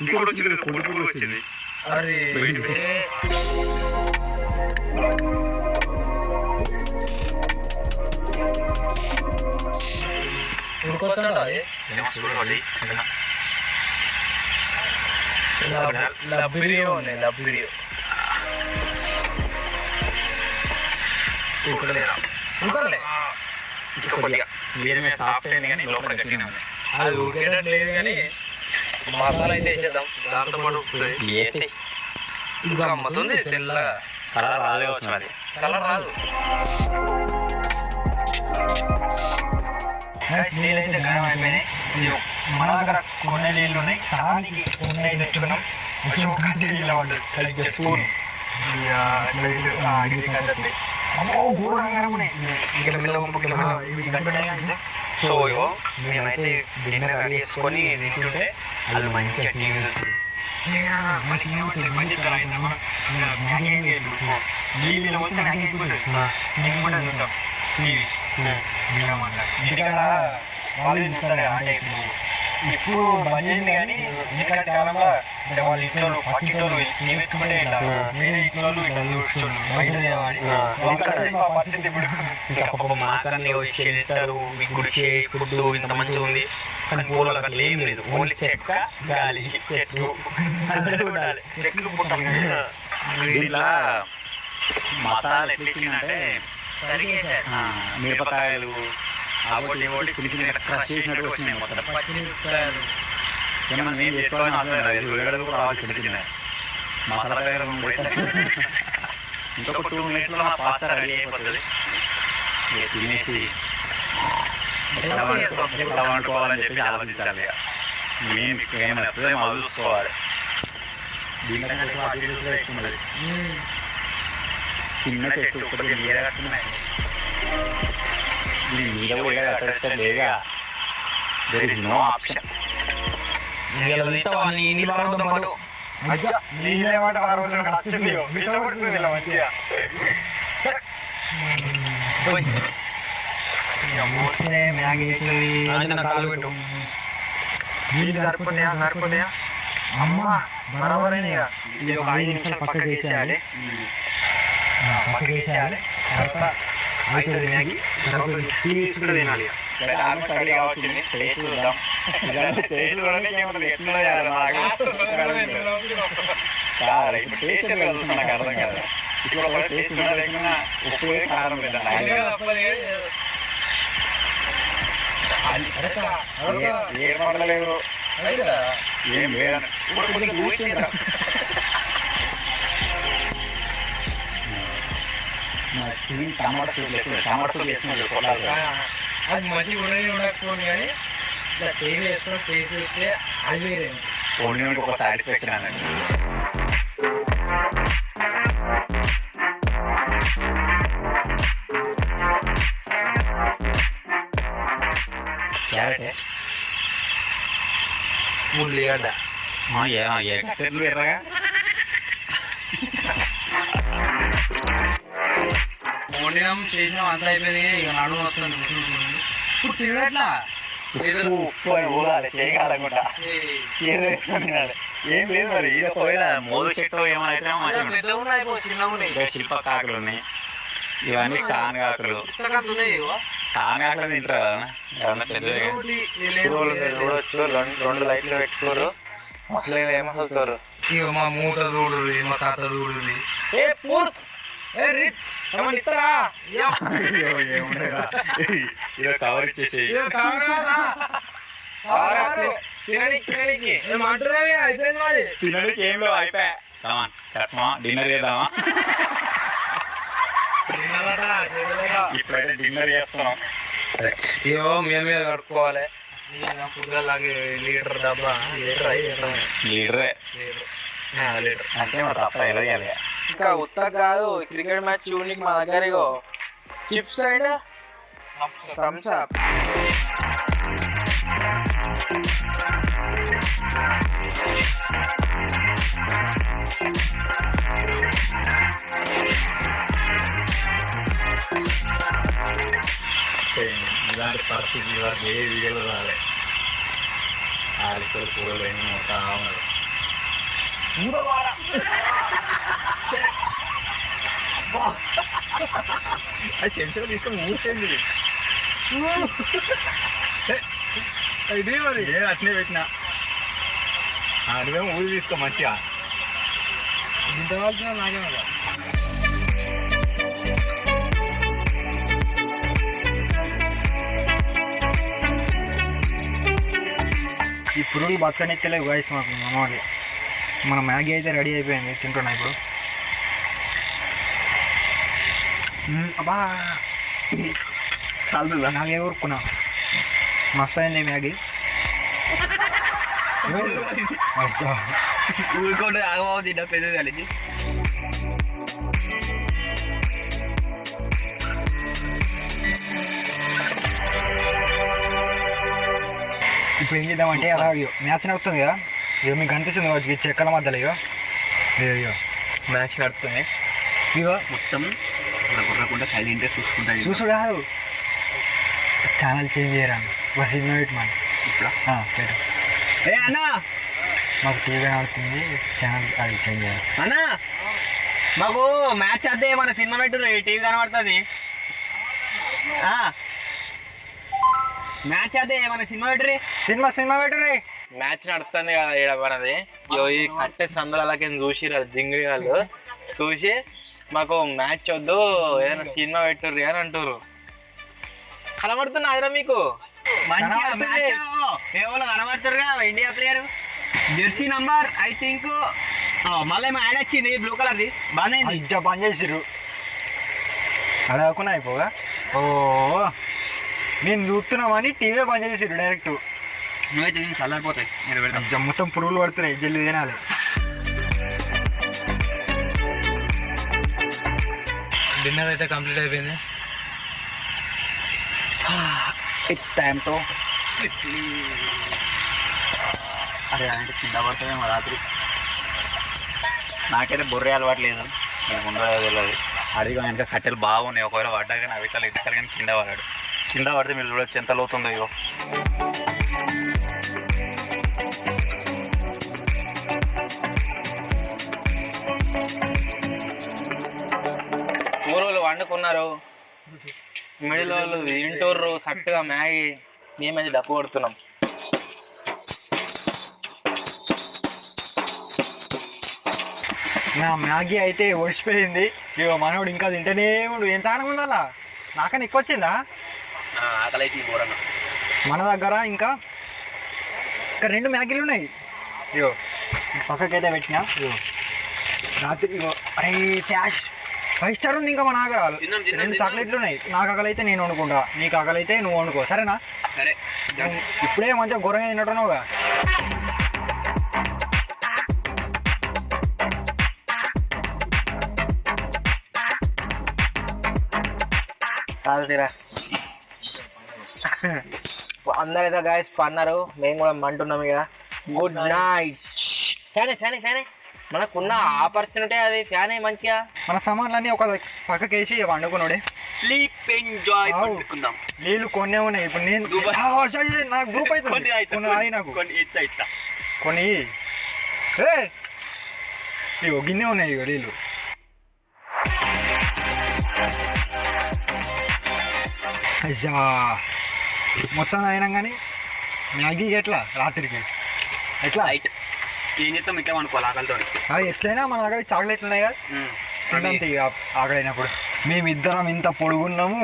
ఇంకోటి వచ్చింది, పొడి పురుగు వచ్చింది. మీరే సాఫ్ట్ అయింది కానీ లోపల గట్టిగా ఉంది. అది ఉడికేటట్టు లేదు కానీ మసాలా అయితే వేసేద్దాం. దాంతో పాటు వేసి ఇంకా అమ్ముతుంది తెల్లగా. కలర్ రాదే వచ్చు, మరి కలర్ రాదు. నీళ్ళు అయితే గరం అయిపోయినాయి. మన దగ్గర కొన్ని నీళ్ళు ఉన్నాయి, తానికి ఉన్నాయి తెచ్చుకున్నాం. నీళ్ళు ఉంటుంది స్పూన్ సో ఇగో మేమైతే డిన్నర్ రెడీ చేసుకొని తింటుంటే అది మంచిగా టీవీ ఇప్పుడు బంద్ అయింది కానీ ఇక్కడ కాలంలో అంటే వాళ్ళ ఇంట్లో పక్కింట్లో పెట్టుకుంటే ఇట్లా వేరే ఇంట్లో ఇట్లా చూస్తుండ్రు. బయట పరిస్థితి ఇప్పుడు ఇంకా మాకన్నీ షెల్టర్ గుడిసే ఫుడ్ ఇంత మంచిగా ఉంది కానీ పూలలో అట్లా ఏం లేదు ఓన్లీ చెక్క గాలి చెట్లు అందరూ ఉండాలి చెట్లు పుట్టాలి. దీంట్లో మసాలా ఎట్లా ఇచ్చిందంటే మిరపకాయలు అవోటి ఒకటి చిన్న క్రష్ చేసినట్టు వచ్చినాయి మొత్తం. ఏమన్నా నేను చేసుకోవాలని అవసరం లేదు, ఉల్లిగడ్డలు కూడా రావాలి చిన్న చిన్న మసాలా కాయలు పోతే ఇంకొక 2 minutes మా పాస్తా రెడీ అయిపోతుంది. ఇక తినేసి ఎట్లా వండుకోవాలని చెప్పి ఆలోచించాలి. ఇక మేము ఏమైనా వస్తుందో మనం చూసుకోవాలి. దీంట్లో ఎక్కువ చిన్న చెట్టు ఒకటి నీడ కట్టున్నాయి. నీడ కూడా కట్టడం లేగా, దెర్ ఇస్ నో ఆప్షన్. నీళ్ళేమంటే ఆ రోజు వచ్చింది మీతో పడుతుంది ఇలా మంచిగా మ్యాగీ నీళ్ళు సరిపోతాయా అమ్మ బరాబరైన ఇది ఒక 5 నిమిషాలు పక్కకి వేసేయాలి. తర్వాత అవుతుంది మ్యాగీ, తర్వాత టీవీ కూడా తినాలి. స్టడీ కావచ్చింది. టేస్ట్ చూద్దాం. టేస్ట్ చూడడానికి ఏమవుతుంది, ఎట్లా ఇప్పుడు టేస్ట్ కలుగుతుంది నాకు అర్థం కదా. ఇప్పుడు ఒక టేస్ట్ చూడలేకుండా ఉప్పు కారం లేదండి. ఏం పడలేదు, ఏం లేదని టమాటా సూప్ వేసుకున్నాడు కొట్టాలి. అది మంచిగా ఉండకపోను కానీ ఇట్లా టేస్ట్ వేసుకొని టేస్ట్ వేస్తే అది వేరే వండినకి ఒక సాటిస్ఫాక్షన్ అన్నట్టు. క్యారెట్ ఉల్లిగడ్డ ఎర్రగా వండినాం చేసినాం అంతా అయిపోయింది. ఇక నడుము వస్తుంది ఇప్పుడు తినట్లా ఉప్పు అని ఊరాలి చేయగలకుండా ఏం లేదు. మరి ఇది ఒకవేళ మోదు చెట్టు ఏమైనా శిల్పకాకులు ఉన్నాయి, ఇవన్నీ కానగాకులు. కానగాకులు తింటారు కదా ఏమన్నా పెద్దగా చూడొచ్చు. 2 లైట్లు పెట్టుకోరు అసలు ఏమవుతారు. ఇక మా మూత చూడు, మా తాత చూడు. ఇది కవర్ ఇచ్చేసి తినడానికి ఏం లేవు, అయిపోయా. డిన్నర్ చేద్దామా? ఇప్పుడైతే డిన్నర్ చేస్తున్నాం. ఇవో మేము మీద కడుక్కోవాలి. లీటర్ డబ్బా లీటరే అంటే మా తప్ప ఎలా చేయాలి. ఇంకా ఉత్త కాదు, క్రికెట్ మ్యాచ్ చూడడానికి మా దగ్గర ఇగో చిప్స్ సైడ్ థమ్స్ అప్. ఇలాంటి పరిస్థితి వరకు ఏ వీడియోలో రాలే. ఆడితో కూరలు అన్నీ మొత్తం ఉన్నారు. చెంచా తీసుకొని ఊరిపోయింది. ఇది మరి అట్నే పెట్టినా అడిగేమో ఊరి తీసుకో మంచిగా. ఇంతవరకు నాకే ఈ పురుగులు బతకనిక్కలేవు గాయస్ మాకు మామూలు. మన మ్యాగీ అయితే రెడీ అయిపోయింది, తింటున్నా ఇప్పుడు. అబ్బా కాలుతుందా? నాకే ఊరుకున్నా మస్తు అయింది మ్యాగీ. ఊరుకోండి ఆగబాబు తింటా పెద్దది కలిగి. ఇప్పుడు ఏం చేద్దామంటే అలా మ్యాచ్ నడుస్తుంది కదా, ఇక మీకు కనిపిస్తుంది కావచ్చు ఈ చెక్కల మధ్యలో ఇగో మ్యాచ్ నడుస్తుంది. ఇగో మొత్తం కుర్రకుండా సైలెంట్గా చూసుకుంటా. చూసుడు కాదు, ఛానల్ చేంజ్ చేయరా ఒక సినిమా పెట్టి మన ఇప్పుడు పెట్టు. ఏ అన్నా, మాకు టీవీ కనబడుతుంది, ఛానల్ అది చేంజ్ చేయాలి. అన్నా మాకు మ్యాచ్ అదే మన సినిమా పెట్టు, టీవీ కనబడుతుంది. మ్యాచ్ అదే మన సినిమా పెట్టుర్రి. సినిమా పెట్టుర్రి. మ్యాచ్ నడుస్తుంది కదా ఇక్కడ మనది. ఈ కట్టే సందులకి చూసిరు జింగిడి వాళ్ళు చూసి మాకు మ్యాచ్ వద్దు ఏదైనా సినిమా పెట్టుర్రి అని అంటారు. కనబడుతున్నా అదిరా మీకు ఎవరు కనబడుతురుగా India player jersey number I think మళ్ళీ ఏమో యాడ్ వచ్చింది బ్లూ కలర్ది. బాగానే ఇజ్జా పని చేసిర్రు అడగకుండా అయిపోగా. ఓ నేను చూస్తున్నామని టీవీ పని చేసిర్రు డైరెక్ట్. నువ్వైతే నేను చల్లారిపోతాయి మీరు పెడతాం. ఇజ్జా మొత్తం పురుగులు పడుతున్నాయి, జల్లి తినాలి. డిన్నర్ అయితే కంప్లీట్ అయిపోయింది. ఇట్స్ టైమ్ టు అరే అంటే కింద పడుతుందేమో రాత్రి. నాకైతే బొర్రే అలవాటు లేదు, నేను ఉండదు తెలియదు. అడిగి వెనక కట్టెలు బాగున్నాయి, ఒకవేళ పడ్డా కానీ అవి ఇట్లా ఇస్తారు కానీ కింద పడాడు. కింద పడితే మీరు చూడొచ్చు ఎంత లోతుందో. ఇగో ఊరోళ్ళు వండుకున్నారు, మిడిల్ వాళ్ళు తింటూర్రు సట్టుగా మ్యాగీ, మేమైతే డప్పు కొడుతున్నాం. నా మ్యాగీ అయితే ఒడిచిపోయింది. ఇగో మనోడు ఇంకా తింటేనే ఉండు. ఎంత ఆనందం ఉండాలా, నాకని ఎక్కువ వచ్చిందా? ఆకలి అయితే ఘోరంగా. మన దగ్గర ఇంకా 2 మ్యాగీలు ఉన్నాయి. ఇగో పక్కకైతే పెట్టినా. ఇగో రాత్రి ఇగో అరే ఫ్యాష్ 5 స్టార్ ఉంది ఇంకా మన దగ్గర. 2 చాక్లెట్లు ఉన్నాయి. నాకు ఆకలి అయితే నేను వండుకుంటా, నీకు ఆకలి అయితే నువ్వు వండుకో, సరేనా? సరే ఇప్పుడే మంచిగా ఘోరంగా తిన్నట్టున్నావుగా. సాగుతీరా అందరైతే గాయస్ పన్నారు, మేము కూడా మంటున్నాం. ఇక గుడ్ నైట్. ఫ్యానే మనకున్న ఆపర్చునిటీ అది, ఫ్యానే మంచిగా. మన సామాన్లన్నీ ఒక పక్కకేసి వండుకున్నాడే. స్లీప్ ఎంజాయ్ పట్టుకుందాం. నీళ్ళు కొన్నే ఉన్నాయి. ఇప్పుడు నేను నాకు గ్రూప్ అయితే నాకు కొన్ని ఇగో గిన్నె ఉన్నాయి. ఇగో నీళ్ళు అయ్యా మొత్తం అయినా కానీ మ్యాగీకి ఎట్లా రాత్రికి ఎట్లా ఏం చేస్తాం ఇట్లా అనుకోవాలి ఆకలితో. అది ఎట్లయినా మన దగ్గర చాక్లెట్లు ఉన్నాయి కదా, తింటాం ఇక ఆకలైనప్పుడు. మేమిద్దరం ఇంత పొడుగున్నాము,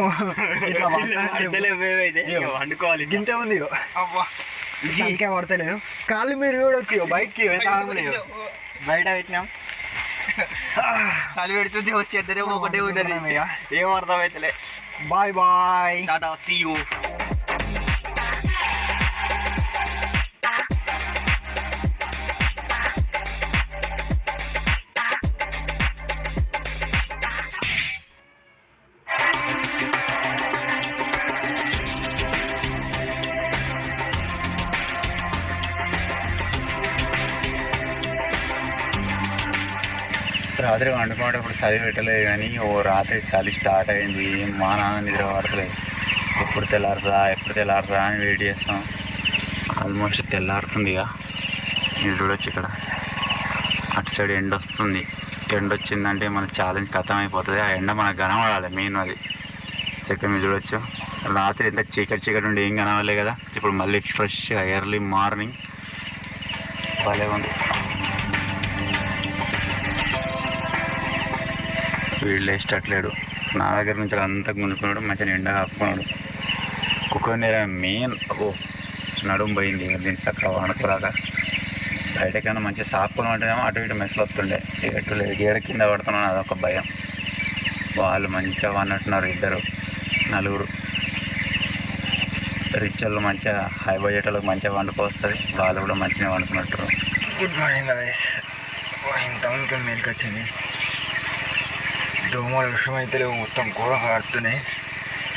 వండుకోవాలి. గింతే ఉంది ఇంకే పడతలేదు. కాళ్ళు మీరు చూడొచ్చు బయటికి బయట పెట్టినాం. కాలు పెడుతుంది వచ్చేద్దరే ఒకటే ఉన్నది, ఏం అర్థం అవుతలే. Bye bye, tata, see you. రాత్రి వండుకునేటప్పుడు చలి పెట్టలేదు కానీ ఓ రాత్రి చలి స్టార్ట్ అయింది. మా నాన్న నిద్ర పడతలేదు. ఎప్పుడు తెల్లారుతుందా అని వెయిట్ చేస్తాం. ఆల్మోస్ట్ తెల్లారుతుంది. ఇక మీరు చూడొచ్చు ఇక్కడ అటు సైడ్ ఎండ వస్తుంది. ఎండ వచ్చిందంటే మన ఛాలెంజ్ ఖతం అయిపోతుంది. ఆ ఎండ మనకు కనబడాలి, మెయిన్ అది. సెకండ్ మీరు చూడొచ్చు రాత్రి ఎంత చీకటి ఉండి ఏం కనవాలి కదా. ఇప్పుడు మళ్ళీ ఫ్రెష్గా ఎర్లీ మార్నింగ్ భలే ఉంది. వీళ్ళు వేసేటట్లేడు. నా దగ్గర నుంచి అంతా గుండుకున్నాడు, మంచిగా ఎండ కాపుకున్నాడు. కుక్క నీర మెయిన్ నడుము పోయింది. దీన్ని చక్కగా వండుకోరాక బయటకైనా మంచిగా సాపుకుని ఉంటేనేమో అటు ఇటు మెస్లు వస్తుండే. ఎటు లేదు, గేడ కింద పడుతున్నాను, అదొక భయం. వాళ్ళు మంచిగా వండుతున్నారు, ఇద్దరు నలుగురు. రిచ్ వాళ్ళు మంచిగా హై బడ్జెట్ వాళ్ళకి మంచిగా వండుకొస్తుంది. వాళ్ళు కూడా మంచిగా వండుకున్నట్టు. Good morning guys. ఇంత ఇంకా మేలుకి వచ్చింది. దోమల విషయం అయితే లేవు, మొత్తం ఘోరంగా ఆడుతున్నాయి.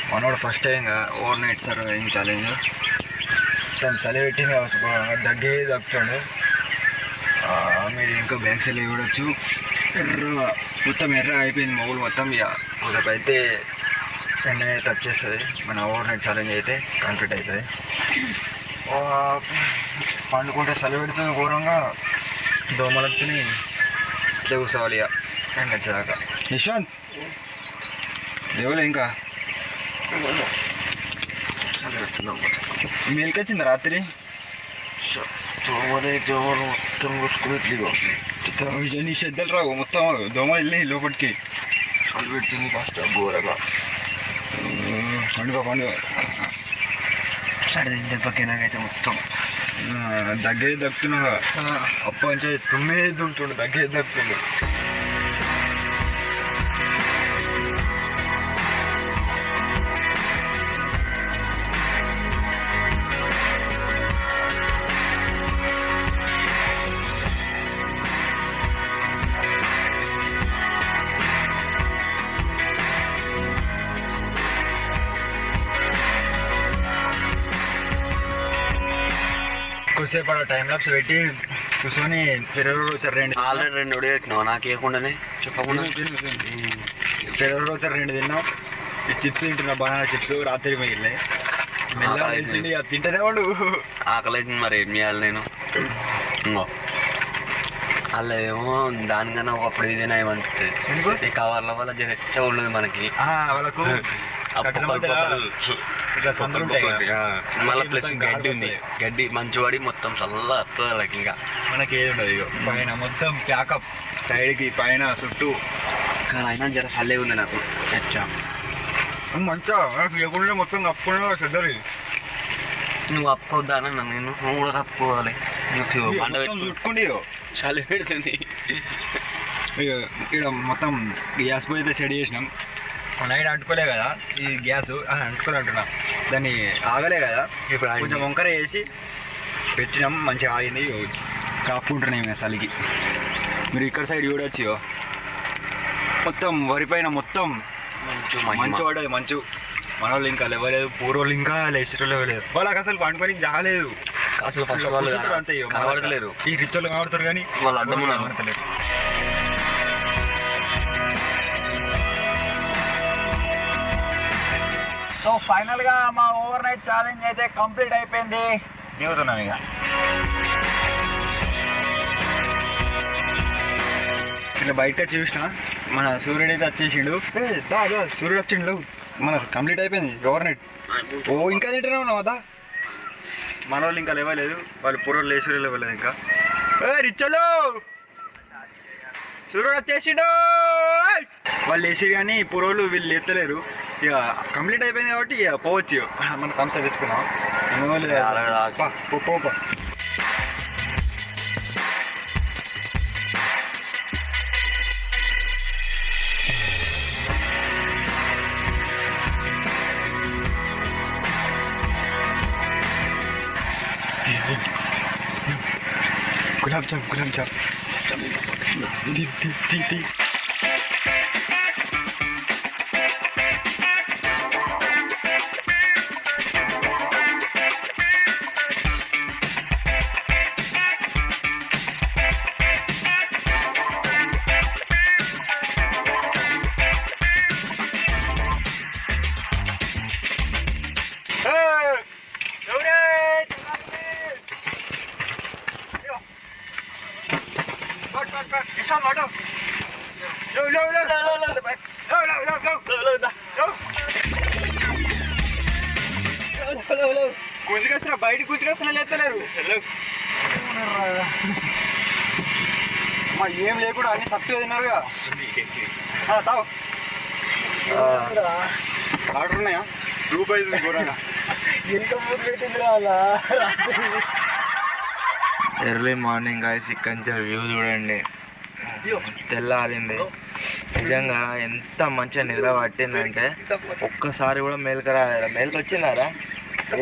మనోడు first time over night surviving challenge. మొత్తం చలి పెట్టింది కావచ్చు, దగ్గే తగ్గుతుండే. మీరు ఇంకా బ్యాక్ సైడ్ చూడొచ్చు, మొత్తం ఎర్ర అయిపోయింది మొగులు మొత్తం. ఇక రేపైతే ఎండ అయితే వచ్చేస్తుంది, మన ఓవర్ నైట్ ఛాలెంజ్ అయితే కంప్లీట్ అవుతుంది. పండుకుంటే చలి పెడుతుంది ఘోరంగా, దోమలకి ఇట్లా కూర్చోవాలి ఇక ఎండ వచ్చేదాకా. యశ్వంత్ దేవులే ఇంకా చలి పెడుతున్నాం. మేలుకి వచ్చింది రాత్రి మొత్తం కొట్టుకుని నీ శ్రద్ధలు రావు, మొత్తం దోమలు వెళ్ళినాయి లోపలికి. చలి పెడుతుంది ఫస్ట్ ఘోరంగా. పండుగ సరే దెబ్బకి నాకైతే మొత్తం దగ్గర దక్కుతున్నా. అప్ప నుంచి తుమ్మే దుంటుండు, దగ్గర దక్కుతుండు. కొద్దిసేపు అలా టైం లాప్స్ పెట్టి కూర్చొని పెరుగు వచ్చారు రెండు. ఆల్రెడీ 2 వీడియో పెట్టినావు నాకు ఇవ్వకుండానే చెప్పకుండా. పెరుగు వచ్చారు 2 తిన్నాం. ఈ చిప్స్ తింటున్నా, బనానా చిప్స్ రాత్రి మిగిలినాయి. మెల్లగా వేసిండి అది తింటేనే వాడు ఆకలి అవుతుంది, మరి ఏం చేయాలి నేను. ఇంకో అలా ఏమో దానికన్నా ఒకప్పుడు ఇదేనా ఏమనిపిస్తుంది. ఈ కవర్ల వల్ల జరగచ్చా ఉండదు మనకి. వాళ్ళకు మళ్ళీ ప్లస్ గడ్డి ఉంది, గడ్డి మంచి పడి మొత్తం చల్లగా వస్తుంది వాళ్ళకి. ఇంకా మనకి ఏది ఉండదు. ఇక పైన మొత్తం ప్యాకప్ సైడ్కి పైన చుట్టూ. కానీ అయినా జర చల్లే ఉంది నాకు. మంచిగా నాకు లేకుండా మొత్తం కప్పుకున్నా పెద్దది. నువ్వు కప్పుకోవద్దానా నేను, నువ్వు కూడా కప్పుకోవాలి. చుట్టుకుండి చలి పెడుతుంది. ఇక్కడ మొత్తం గ్యాస్ పోయి అయితే సెట్ చేసినాం. నైట్ అంటుకోలే కదా ఈ గ్యాస్, అంటుకోలే అంటున్నా, దాన్ని ఆగలే కదా. ఇప్పుడు కొంచెం వంకర వేసి పెట్టినాం, మంచిగా ఆగింది. కాపుకుంటున్నాయి ఇంకా చలికి. మీరు ఇక్కడ సైడ్ చూడొచ్చు, మొత్తం వరి పైన మొత్తం మంచు పడ్డది. మంచు మన వాళ్ళు ఇంకా లేవలేదు, పూర్వోళ్ళు ఇంకా లేచేటోళ్ళు లేవలేదు. వాళ్ళకి అసలు పండుకొని జాగలేదు అసలు. ఫస్ట్ వాళ్ళు అంతే కనబడతలేరు, ఈ రిచ్ వాళ్ళు కనబడతారు కానీ వాళ్ళు అడ్డం ఉన్నారు. సో ఫైనల్గా మా ఓవర్ నైట్ ఛాలెంజ్ అయితే కంప్లీట్ అయిపోయింది. దిగుతున్నాం ఇక. ఇట్లా బయటకు చూసిన మన సూర్యుడు అయితే వచ్చేసిండు. సూర్యుడు వచ్చిండు, మన కంప్లీట్ అయిపోయింది ఓవర్ నైట్. ఇంకా తింటూనే ఉన్నాం కదా. మన వాళ్ళు ఇంకా లేవలేదు, వాళ్ళు పూర్వం లేచి లేవలేదు ఇంకా. రిచ్చలు సూర్యుడు వచ్చేసిండు. వాళ్ళు లేచిరు కానీ పూర్వలు వీళ్ళు లేతలేరు. ఇక కంప్లీట్ అయిపోయింది కాబట్టి ఇక పోవచ్చు. మనం కంస తీసుకున్నాం. గులాబ్ జామ్ గులాబ్ జామ్ గుంజుకొస్తున్నా, బయట గుంజుకొస్తున్నా లేతలేరు. మా ఏం లేకుండా అన్ని సప్పిగా తిన్నారుగా. తావు ఆర్డర్ ఉన్నాయా? రూపాయి ఘోరంగా ఎర్లీ మార్నింగ్ గాయస్ ఇక్కడ నుంచి వ్యూ చూడండి. తెల్లారింది. నిజంగా ఎంత మంచిగా నిద్ర పట్టిందంటే ఒక్కసారి కూడా మేలుకు రాలేరా. మేలుకు వచ్చిందారా?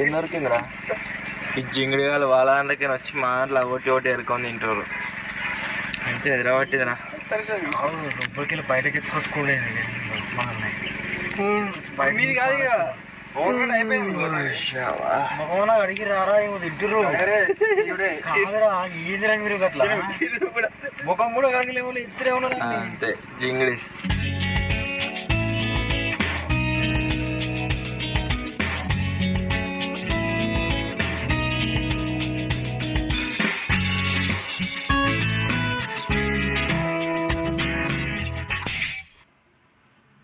ఏం దొరికిందిరా? ఈ జింగిడిగాలు వాళ్ళ దాంట్లోకి వచ్చి మా దాంట్లో ఒకటి ఎరుకొని తింటారు. మంచిగా నిద్ర పట్టిందిరా. రూపాయలకి బయటకి ఎత్తుకోసుకోండి. మీది కాదు ఇక మగవనా అడిగి రారా ఏమో తింటుర్రు ఏందిరా మీరు అట్లా ముఖం కూడా కడగలేమో ఇద్దరే ఉన్నారు అంతే జింగిలీస్.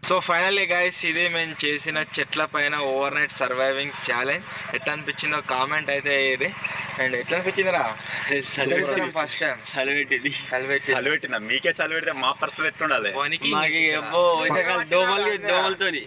సో ఫైనల్లీ గైస్ ఇది మేము చేసిన చెట్ల పైన ఓవర్ నైట్ సర్వైవింగ్ ఛాలెంజ్. ఎట్లా అనిపించిందో కామెంట్ అయితే ఇది. అండ్ ఎట్లా అనిపించిందిరా ఫస్ట్ టైం చలిపెట్టిందా? మీకే చలిపెడితే మా పరిస్థితి ఎట్లుండాలి? దోమలతోని